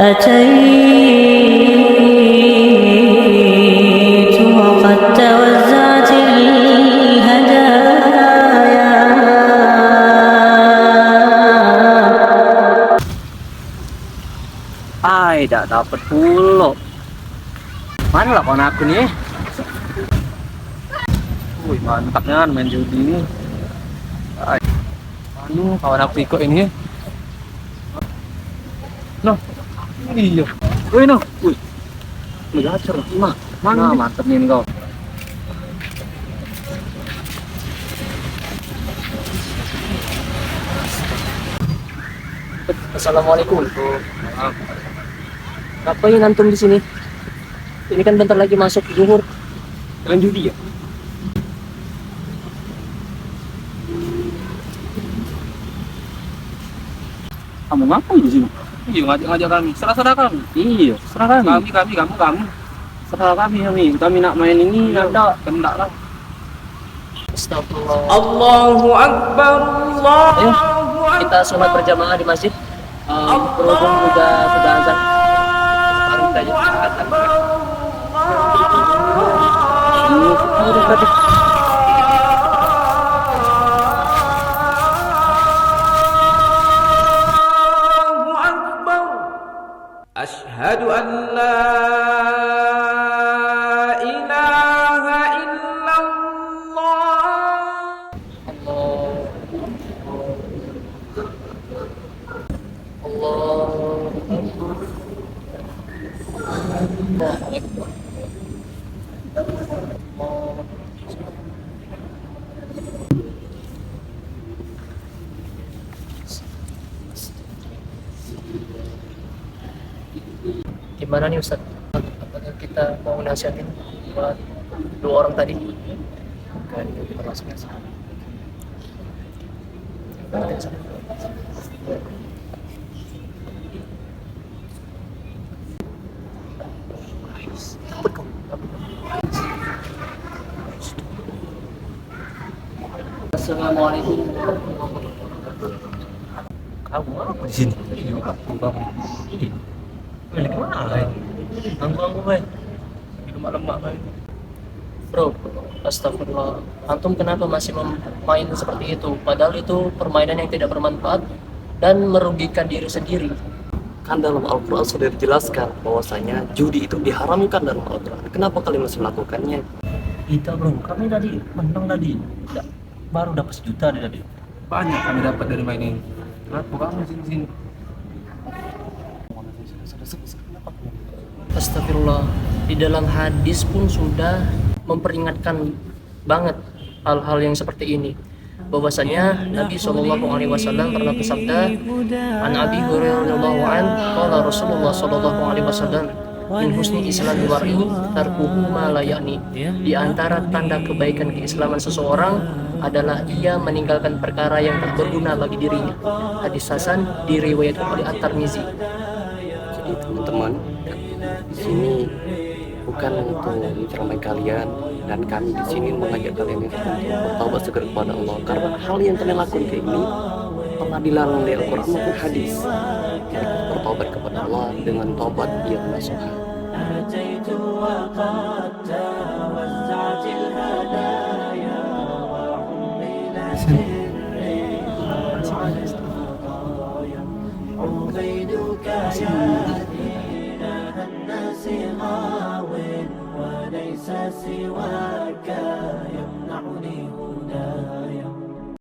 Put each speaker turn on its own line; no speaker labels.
أتيت وقد توزعت الهدايا.
Tidak dapat pula. Mana lah kawan aku nih? Wih, mantapnya main judi ini. Kawan aku ikut ini. Noh, iya. Wih, noh. Wih, gacor. Mana mantep nih kau.
Assalamualaikum. Ngapain antum di sini? Ini kan bentar lagi masuk zuhur.
Kalian judi ya? Kamu ngapain di sini? Iya, ngajak kami. Serah kami. Iya, serah kami. Kamu. Serah kami nak main ini, nggak kena lah.
Astagfirullah.
Allahu Akbar, Allahu
Ayo,
Akbar.
kita sholat berjamaah di masjid. Berhubung sudah azan. Mari kita yuk azan.
Allahu Akbar. Asyhadu an la ilaha illallah.
Gimana nih Ustaz? Apakah kita mau nasihatin buat dua orang tadi? Kan kita langsung nasihat. Assalamualaikum.
Kamu apa di sini? Kamu. Ini kemana? Anggu baik. Lemak-lemak baik.
Bro, astagfirullah. Antum kenapa masih main seperti itu? Padahal itu permainan yang tidak bermanfaat dan merugikan diri sendiri.
Kan dalam Al-Quran sudah dijelaskan bahwasanya judi itu diharamkan dalam Al-Quran. Kenapa kalian masih melakukannya?
Kita bro, kami tadi menang tadi. Baru dapat 1 juta tadi.
Banyak kami dapat dari main ini. Kenapa kamu sini?
Astagfirullah. Di dalam hadis pun sudah memperingatkan banget hal-hal yang seperti ini. Bahwasanya Nabi SAW pernah bersabda, "An Abi Hurairah radhiyallahu anhu, qala Rasulullah sallallahu alaihi wasallam, min husni islamil mar'i tarkuhu ma la ya'ni." Di antara tanda kebaikan keislaman seseorang adalah ia meninggalkan perkara yang tak berguna bagi dirinya. Hadis hasan diriwayatkan oleh At-Tirmizi.
Jadi teman-teman, di sini bukan untuk menceramai kalian, dan kami di sini mengajak kalian untuk bertaubat segera kepada Allah, karena hal yang kalian lakukan kayak ini pernah dilarang di Al-Quran maupun hadis. Jadi bertaubat kepada Allah dengan taubat yang nasuha.
وليس سواك